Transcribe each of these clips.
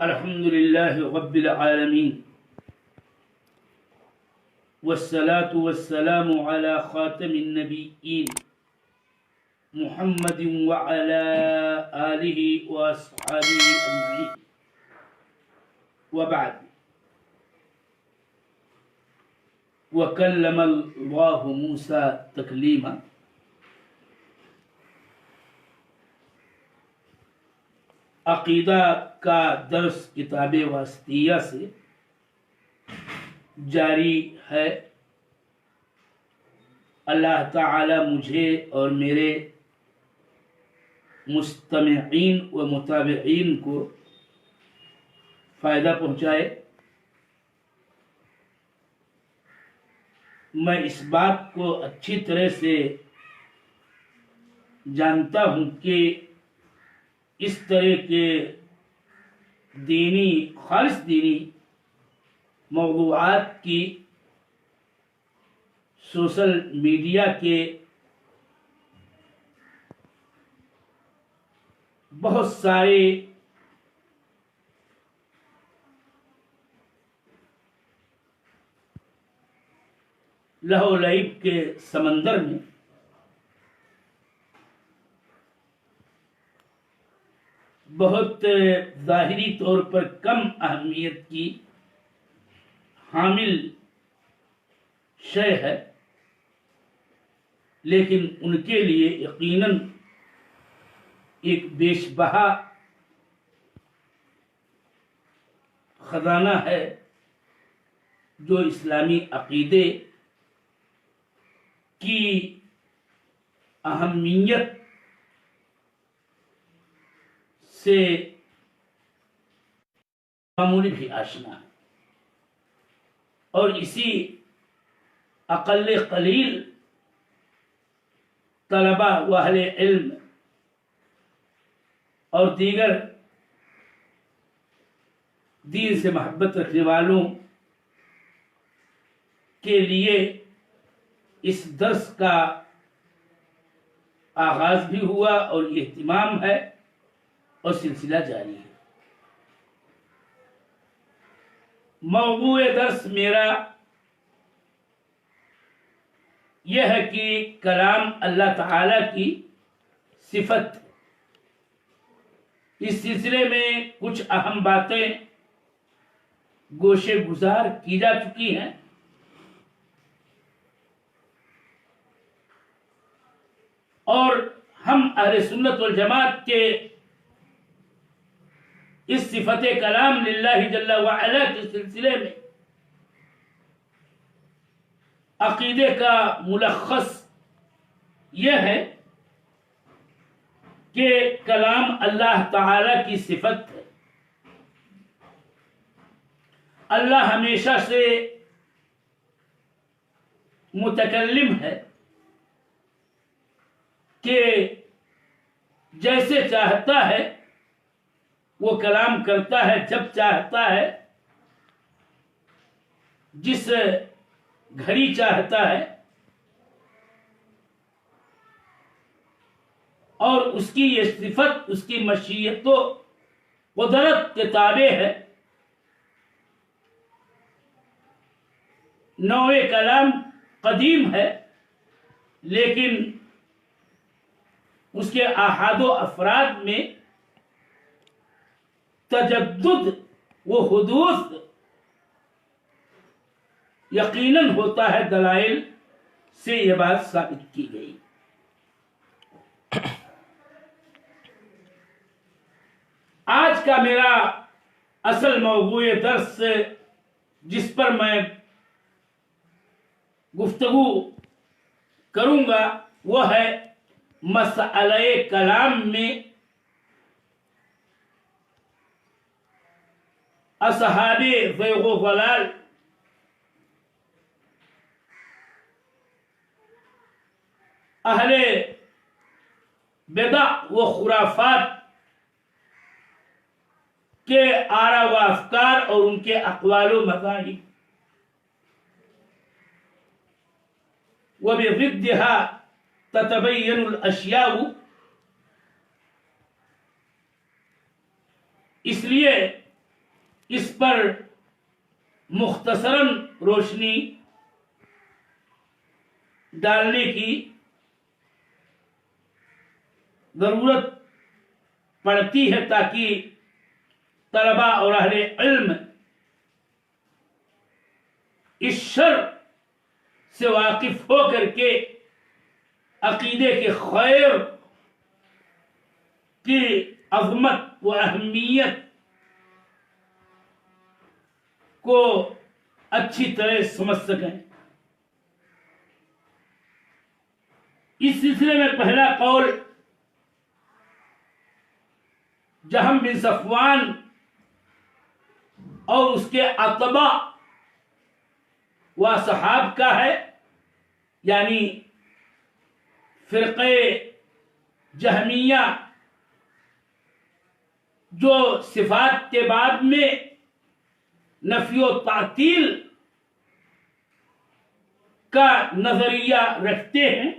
الحمد لله رب العالمين والصلاة والسلام على خاتم النبيين محمد وعلى آله وأصحابه أجمعين وبعد وكلم الله موسى تكليما عقیدہ کا درس کتاب واسطیہ سے جاری ہے۔ اللہ تعالی مجھے اور میرے مستمعین و متابعین کو فائدہ پہنچائے۔ میں اس بات کو اچھی طرح سے جانتا ہوں کہ اس طرح کے خالص دینی موضوعات کی سوشل میڈیا کے بہت سارے لہو لعب کے سمندر میں بہت ظاہری طور پر کم اہمیت کی حامل شے ہے، لیکن ان کے لیے یقیناً ایک بیش بہا خزانہ ہے جو اسلامی عقیدے کی اہمیت سے معمولی بھی آشنا ہے، اور اسی اقل قلیل طلبہ و اہل علم اور دیگر دین سے محبت رکھنے والوں کے لیے اس درس کا آغاز بھی ہوا اور اہتمام ہے اور سلسلہ جاری ہے۔ موضوع درس میرا یہ ہے کہ کلام اللہ تعالی کی صفت۔ اس سلسلے میں کچھ اہم باتیں گوشے گزار کی جا چکی ہیں، اور ہم اہل سنت والجماعت کے اس صفت کلام للہ جل وعلا کے سلسلے میں عقیدے کا ملخص یہ ہے کہ کلام اللہ تعالی کی صفت ہے۔ اللہ ہمیشہ سے متکلم ہے کہ جیسے چاہتا ہے وہ کلام کرتا ہے، جب چاہتا ہے، جس گھڑی چاہتا ہے، اور اس کی یہ صفت اس کی مشیت و قدرت کے تابع ہے۔ نوع کلام قدیم ہے، لیکن اس کے آحاد و افراد میں تجدد و حدوث یقیناً ہوتا ہے۔ دلائل سے یہ بات ثابت کی گئی۔ آج کا میرا اصل موضوع درس جس پر میں گفتگو کروں گا وہ ہے مسئلہ کلام میں اصحاب زیغ و ضلال اہل بدع و خرافات کے آرا و افکار اور ان کے اقوال و مذاہب، وبضدها تتبين الاشیاء، اس لیے اس پر مختصراً روشنی ڈالنے کی ضرورت پڑتی ہے تاکہ طلباء اور اہل علم اس شرع سے واقف ہو کر کے عقیدے کے خیر کی عظمت و اہمیت کو اچھی طرح سمجھ سکیں. اس سلسلے میں پہلا قول جہم بن صفوان اور اس کے اتباع و اصحاب کا ہے، یعنی فرقہ جہمیہ جو صفات کے بعد میں نفی و تعطیل کا نظریہ رکھتے ہیں.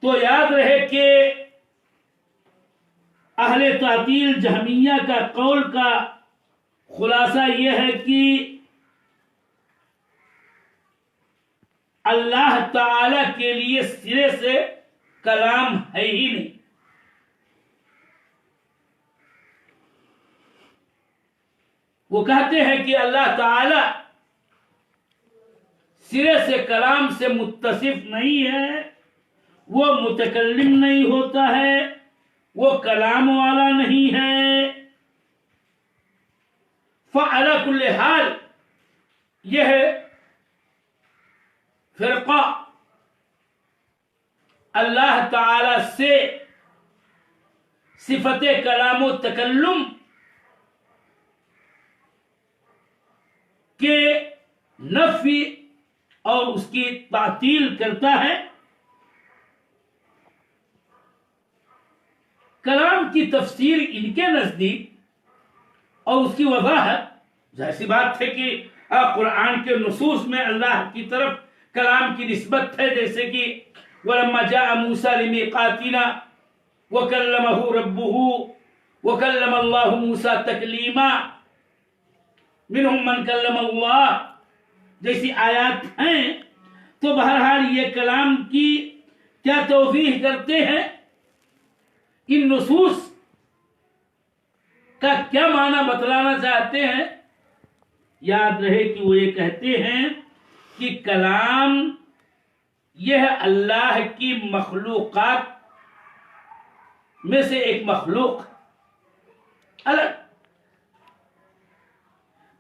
تو یاد رہے کہ اہل تعطیل جہمیہ کا قول کا خلاصہ یہ ہے کہ اللہ تعالی کے لیے سرے سے کلام ہے ہی نہیں. وہ کہتے ہیں کہ اللہ تعالی سرے سے کلام سے متصف نہیں ہے، وہ متکلم نہیں ہوتا ہے، وہ کلام والا نہیں ہے. فعلی کل حال یہ فرقہ اللہ تعالی سے صفت کلام و تکلم کے نفی اور اس کی تعطیل کرتا ہے. کلام کی تفسیر ان کے نزدیک اور اس کی وضاحت ظاہر سی بات ہے کہ قرآن کے نصوص میں اللہ کی طرف کلام کی نسبت ہے، جیسے کہ وَلَمَّا جَاءَ مُوسَىٰ لِمِيقَاتِنَا وَكَلَّمَهُ رَبُّهُ وَكَلَّمَ اللَّهُ مُوسَىٰ تَكْلِيمًا مِنْهُمْ مَنْ كَلَّمَ اللَّهُ جیسی آیات ہیں. تو بہرحال یہ کلام کی کیا توضیح کرتے ہیں، ان نصوص کا کیا معنی بتلانا چاہتے ہیں. یاد رہے کہ وہ یہ کہتے ہیں کہ کلام یہ اللہ کی مخلوقات میں سے ایک مخلوق الگ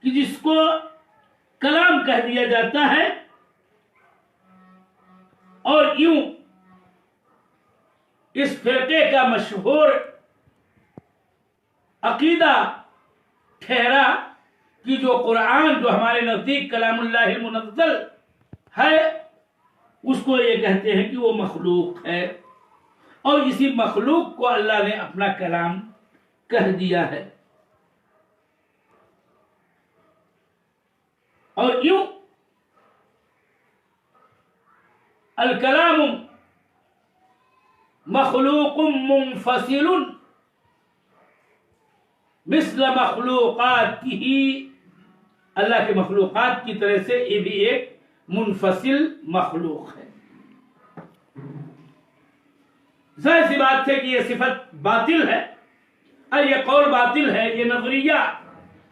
کہ جس کو کلام کہہ دیا جاتا ہے. اور یوں اس فرقے کا مشہور عقیدہ ٹھہرا کہ جو قرآن جو ہمارے نزدیک کلام اللہ المنزل ہے، اس کو یہ کہتے ہیں کہ وہ مخلوق ہے، اور اسی مخلوق کو اللہ نے اپنا کلام کہہ دیا ہے. اور یوں الکلام مخلوق منفصل مثل مخلوقاتہ، اللہ کے مخلوقات کی طرح سے یہ بھی ایک منفصل مخلوق ہے. ظاہر سی بات ہے کہ یہ صفت باطل ہے، اور یہ قول باطل ہے، یہ نظریہ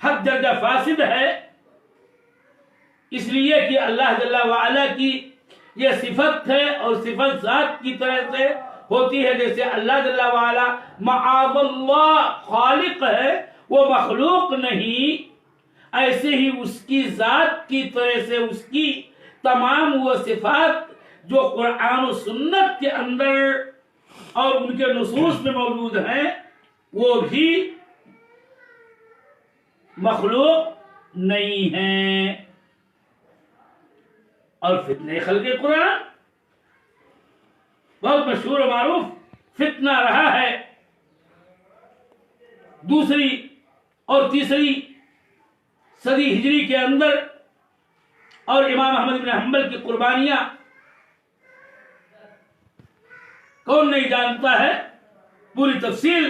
حد درجہ فاسد ہے، اس لیے کہ اللہ جل وعلا کی یہ صفت ہے اور صفت ذات کی طرح سے ہوتی ہے. جیسے اللہ جل وعلا معاذ اللہ خالق ہے، وہ مخلوق نہیں، ایسے ہی اس کی ذات کی طرح سے اس کی تمام وہ صفات جو قرآن و سنت کے اندر اور ان کے نصوص میں موجود ہیں وہ بھی مخلوق نہیں ہیں. اور فتنہ خلق قرآن بہت مشہور و معروف فتنہ رہا ہے. دوسری اور تیسری صدی ہجری کے اندر، اور امام احمد بن حنبل کی قربانیاں کون نہیں جانتا ہے، پوری تفصیل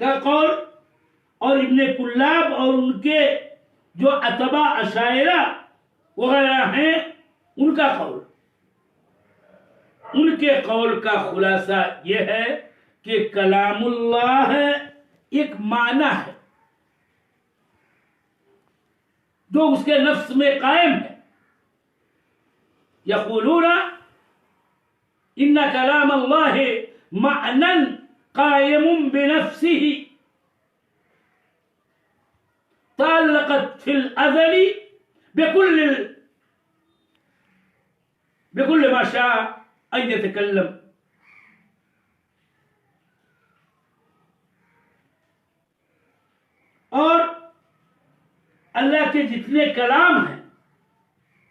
کا قول اور ابن کلاب اور ان کے جو اتباع اشاعرہ وغیرہ ہیں ان کا قول، ان کے قول کا خلاصہ یہ ہے کہ کلام اللہ ایک معنی ہے جو اس کے نفس میں قائم ہے. یقولون ان کلام اللہ معنی قائم بنفسه تعلقت في الازل بكل ما شاء ان يتكلم. اور اللہ کے جتنے کلام ہیں،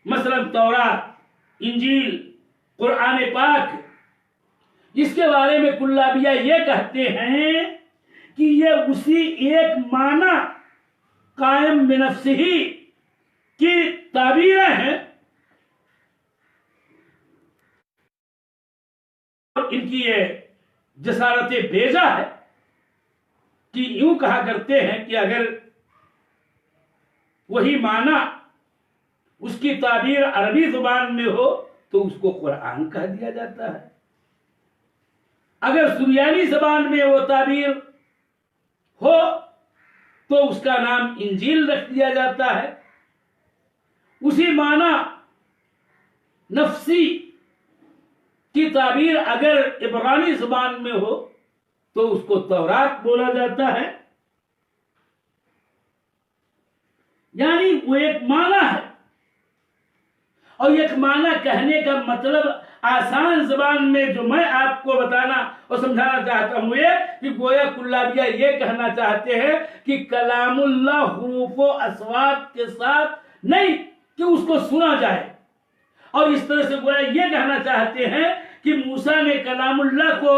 مثلا تورات، انجیل، قرآن پاک، اس کے بارے میں کلابیہ یہ کہتے ہیں کہ یہ اسی ایک معنی قائم بنفسہ کی تعبیریں ہیں، اور ان کی یہ جسارت بیجا ہے کہ یوں کہا کرتے ہیں کہ اگر وہی معنی اس کی تعبیر عربی زبان میں ہو تو اس کو قرآن کہہ دیا جاتا ہے، اگر سریانی زبان میں وہ تعبیر ہو تو اس کا نام انجیل رکھ دیا جاتا ہے، اسی معنی نفسی کی تعبیر اگر عبرانی زبان میں ہو تو اس کو تورات بولا جاتا ہے. یعنی وہ ایک معنی ہے، اور ایک معنی کہنے کا مطلب آسان زبان میں جو میں آپ کو بتانا اور سمجھانا چاہتا ہوں یہ کہ گویا کلابیہ یہ کہنا چاہتے ہیں کہ کلام اللہ حروف و اصوات کے ساتھ نہیں کہ اس کو سنا جائے، اور اس طرح سے گویا یہ کہنا چاہتے ہیں کہ موسیٰ نے کلام اللہ کو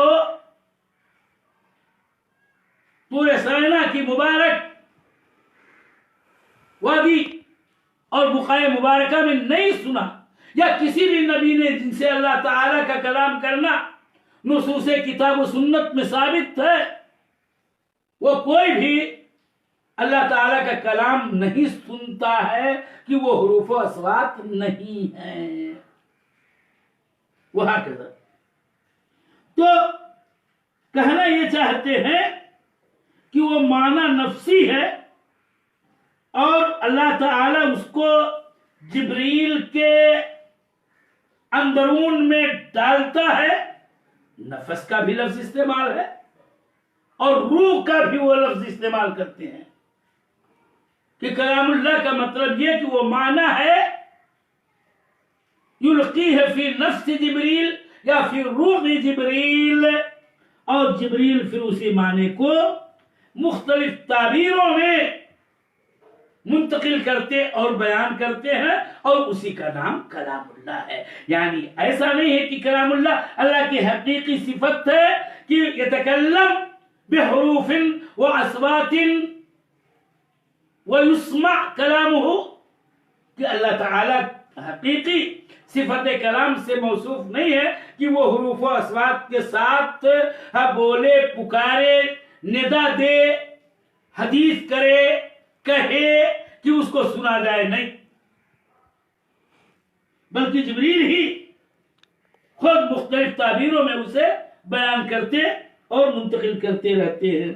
طور سینا کی مبارک وادی اور بقعہ مبارکہ میں نہیں سنا، یا کسی بھی نبی نے جن سے اللہ تعالیٰ کا کلام کرنا نصوص کتاب و سنت میں ثابت ہے، وہ کوئی بھی اللہ تعالیٰ کا کلام نہیں سنتا ہے کہ وہ حروف و اصوات نہیں ہیں. وہکذا تو کہنا یہ چاہتے ہیں کہ وہ معنی نفسی ہے، اور اللہ تعالیٰ اس کو جبریل کے اندرون میں ڈالتا ہے. نفس کا بھی لفظ استعمال ہے اور روح کا بھی وہ لفظ استعمال کرتے ہیں کہ کلام اللہ کا مطلب یہ کہ وہ معنی ہے یلقیہ فی نفس جبریل یا فی روح جبریل، اور جبریل پھر اسی معنی کو مختلف تعبیروں میں منتقل کرتے اور بیان کرتے ہیں، اور اسی کا نام کلام اللہ ہے. یعنی ایسا نہیں ہے کہ کلام اللہ اللہ کی حقیقی صفت ہے کہ یتکلم بحروف و اصوات ویسمع کلامہ، کہ اللہ تعالی حقیقی صفت کلام سے موصوف نہیں ہے کہ وہ حروف و اصوات کے ساتھ بولے، پکارے، ندا دے، حدیث کرے، کہے کہ اس کو سنا جائے، نہیں، بلکہ جبریل ہی خود مختلف تعبیروں میں اسے بیان کرتے اور منتقل کرتے رہتے ہیں.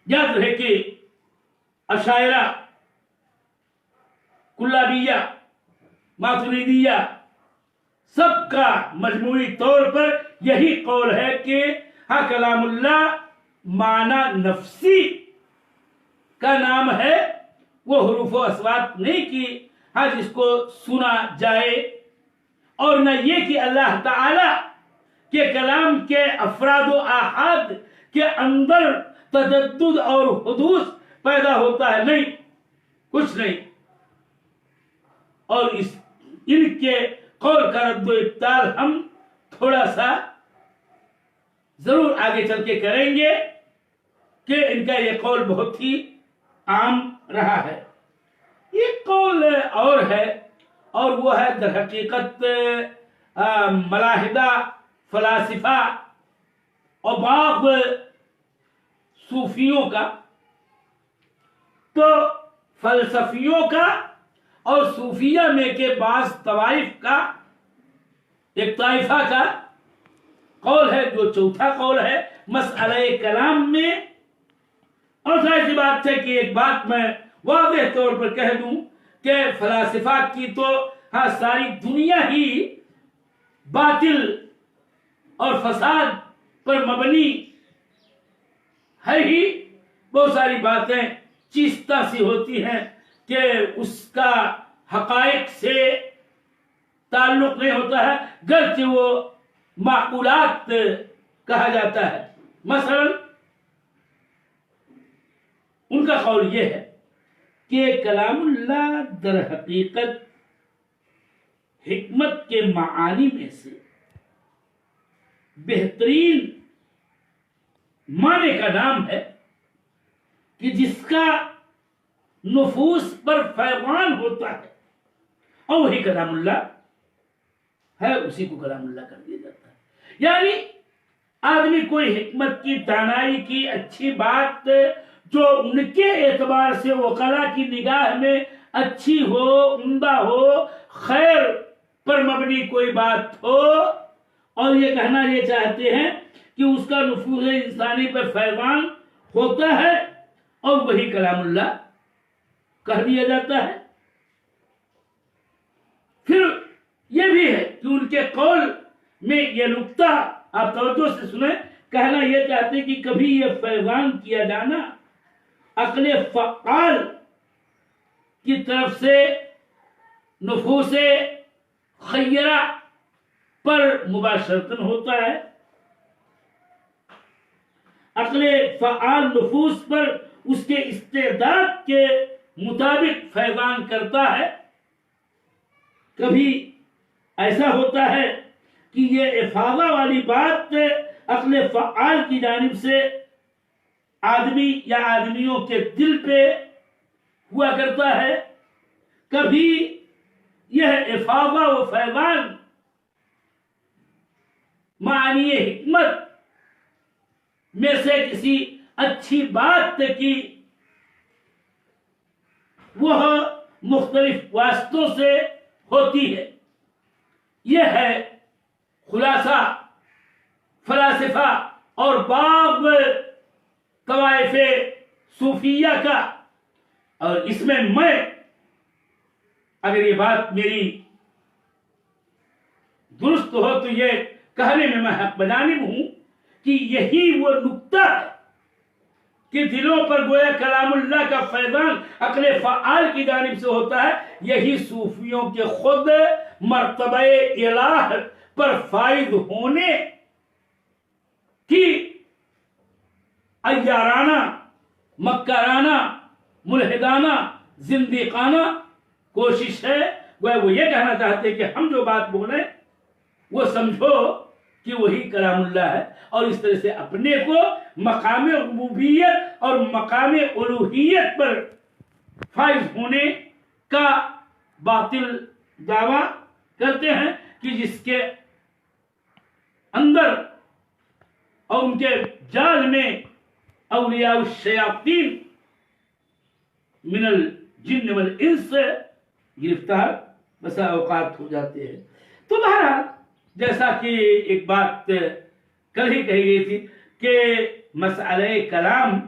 یاد رہے کہ اشاعرہ، کلابیہ، ماتریدیہ سب کا مجموعی طور پر یہی قول ہے کہ ہاں کلام اللہ معنی نفسی کا نام ہے، وہ حروف و اصوات نہیں کی ہاں جس کو سنا جائے، اور نہ یہ کہ اللہ تعالی کے کلام کے افراد و آحاد کے اندر تجدد اور حدوث پیدا ہوتا ہے، نہیں، کچھ نہیں. اور ان کے قول کا رد و ابطال ہم تھوڑا سا ضرور آگے چل کے کریں گے کہ ان کا یہ قول بہت ہی عام رہا ہے. ایک قول اور ہے، اور وہ ہے در حقیقت ملاحدہ، فلاسفہ اور بعض صوفیوں کا، تو فلسفیوں کا اور صوفیہ میں کے بعض طوائف کا ایک طائفہ کا قول ہے جو چوتھا قول ہے مسئلہ کلام میں۔ اور ظاہر سی بات ہے کہ ایک بات میں واضح طور پر کہہ دوں کہ فلاسفہ کی تو ساری دنیا ہی باطل اور فساد پر مبنی ہے ہی، بہت ساری باتیں چیستہ سی ہوتی ہیں کہ اس کا حقائق سے تعلق نہیں ہوتا ہے، گرچہ وہ معقولات کہا جاتا ہے۔ مثلا ان کا قول یہ ہے کہ کلام اللہ در حقیقت حکمت کے معانی میں سے بہترین معنی کا نام ہے کہ جس کا نفوس پر فیضان ہوتا ہے، اور وہی کلام اللہ ہے، اسی کو کلام اللہ کر دیا جاتا ہے۔ یعنی آدمی کوئی حکمت کی، دانائی کی اچھی بات جو ان کے اعتبار سے وکلا کی نگاہ میں اچھی ہو، عمدہ ہو، خیر پر مبنی کوئی بات ہو، اور یہ کہنا یہ چاہتے ہیں کہ اس کا نفوذ انسانی پر فیضان ہوتا ہے، اور وہی کلام اللہ کہہ دیا جاتا ہے۔ پھر یہ بھی ہے کہ ان کے قول میں یہ نقطہ آپ توجہ سے سنیں، کہنا یہ چاہتے ہیں کہ کبھی یہ فیضان کیا جانا عقل فعال کی طرف سے نفوس خیرہ پر مباشرتاً ہوتا ہے، عقل فعال نفوس پر اس کے استعداد کے مطابق فیضان کرتا ہے۔ کبھی ایسا ہوتا ہے کہ یہ افاضہ والی بات عقل فعال کی جانب سے آدمی یا آدمیوں کے دل پہ ہوا کرتا ہے، کبھی یہ افاضہ و فیضان معنی حکمت میں سے کسی اچھی بات کی وہ مختلف واسطوں سے ہوتی ہے۔ یہ ہے خلاصہ فلاسفہ اور بعض طوائف صوفیہ کا۔ اور اس میں اگر یہ بات میری درست ہو تو یہ کہنے میں حق بجانب ہوں کہ یہی وہ نقطہ ہے کہ دلوں پر گویا کلام اللہ کا فیضان عقل فعال کی جانب سے ہوتا ہے، یہی صوفیوں کے خود مرتبہ الہ پر فائد ہونے کی عیارانہ، مکرانہ، ملحدانہ، زندیقانہ کوشش ہے۔ وہ یہ کہنا چاہتے کہ ہم جو بات بولیں وہ سمجھو کہ وہی کلام اللہ ہے، اور اس طرح سے اپنے کو مقام ربوبیت اور مقام الوہیت پر فائز ہونے کا باطل دعویٰ کرتے ہیں کہ جس کے اندر اور ان کے جال میں اولیاء الشیاطین من الجن والانس گرفتار بسا اوقات ہو جاتے ہیں۔ تو بہرحال جیسا کہ ایک بات کل ہی کہی گئی تھی کہ مسئلہ کلام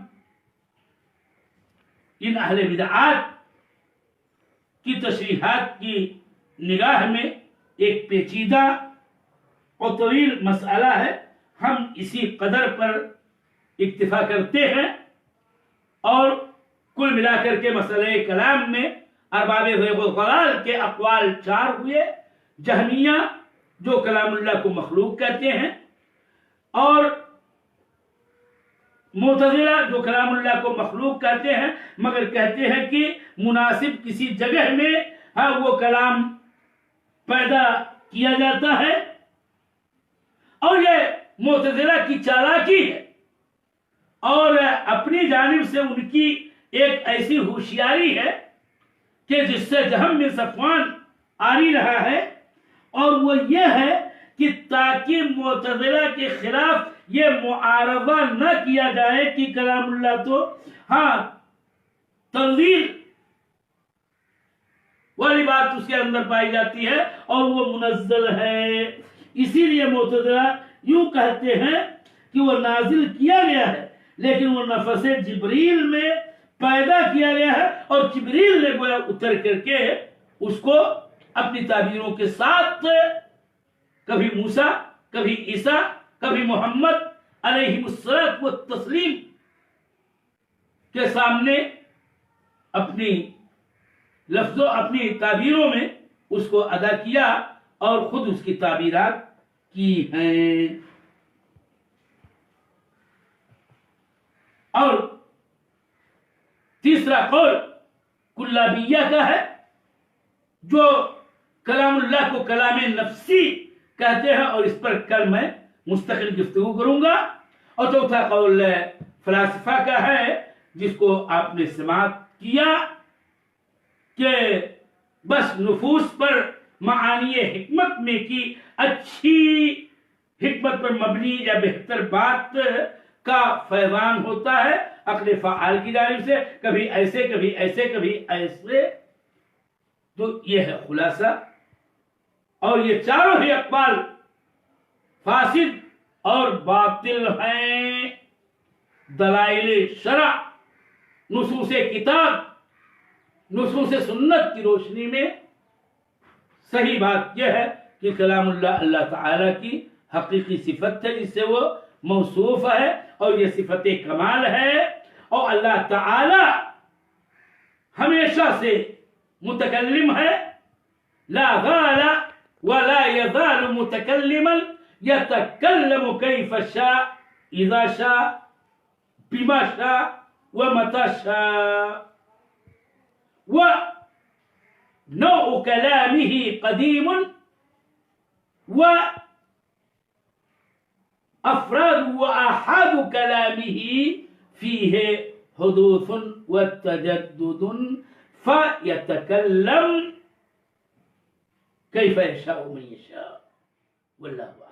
ان اہل بدعات کی تشریحات کی نگاہ میں ایک پیچیدہ اور طویل مسئلہ ہے۔ ہم اسی قدر پر اکتفا کرتے ہیں، اور کل ملا کر کے مسئلہ کلام میں ارباب غیب و ضلال کے اقوال 4 ہوئے۔ جہمیہ جو کلام اللہ کو مخلوق کہتے ہیں، اور معتزلہ جو کلام اللہ کو مخلوق کہتے ہیں مگر کہتے ہیں کہ مناسب کسی جگہ میں وہ کلام پیدا کیا جاتا ہے۔ اور یہ معتزلہ کی چالاکی ہے، اور اپنی جانب سے ان کی ایک ایسی ہوشیاری ہے کہ جس سے جہم بن صفوان آری رہا ہے، اور وہ یہ ہے کہ تاکہ معتزلہ کے خلاف یہ معارضہ نہ کیا جائے کہ کلام اللہ تو ہاں تنزیل والی بات اس کے اندر پائی جاتی ہے اور وہ منزل ہے. اسی لیے معتزلہ یوں کہتے ہیں کہ وہ نازل کیا گیا ہے لیکن وہ نفس جبریل میں پیدا کیا گیا ہے اور جبریل نے گویا اتر کر کے اس کو اپنی تعبیروں کے ساتھ کبھی موسیٰ کبھی عیسیٰ کبھی محمد علیہ الصلوۃ والتسلیم کے سامنے اپنی لفظوں اپنی تعبیروں میں اس کو ادا کیا اور خود اس کی تعبیرات کی ہیں. اور تیسرا قول کلابیہ کا ہے جو کلام اللہ کو کلام نفسی کہتے ہیں اور اس پر کل میں مستقل گفتگو کروں گا. اور چوتھا قول فلاسفہ کا ہے جس کو آپ نے سماعت کیا کہ بس نفوس پر معانی حکمت میں کی اچھی حکمت پر مبنی یا بہتر بات کا فیضان ہوتا ہے عقل فعال کی جانب سے، کبھی ایسے کبھی ایسے کبھی ایسے. تو یہ ہے خلاصہ. اور یہ چاروں ہی اقوال فاسد اور باطل ہیں. دلائل شرع، نصوص کتاب، نصوص سنت کی روشنی میں صحیح بات یہ ہے کہ کلام اللہ اللہ تعالی کی حقیقی صفت ہے جس سے وہ موصوف ہے اور یہ صفت کمال ہے. اور اللہ تعالی ہمیشہ سے متکلم ہے. لا غال ولا يزال متكلما يتكلم كيف شاء اذا شاء بما شاء ومتى شاء. ونوع كلامه قديم وأفراد وآحاد كلامه فيه حدوث وتجدد فيتكلم كيف يشاء من يشاء والله أعلم.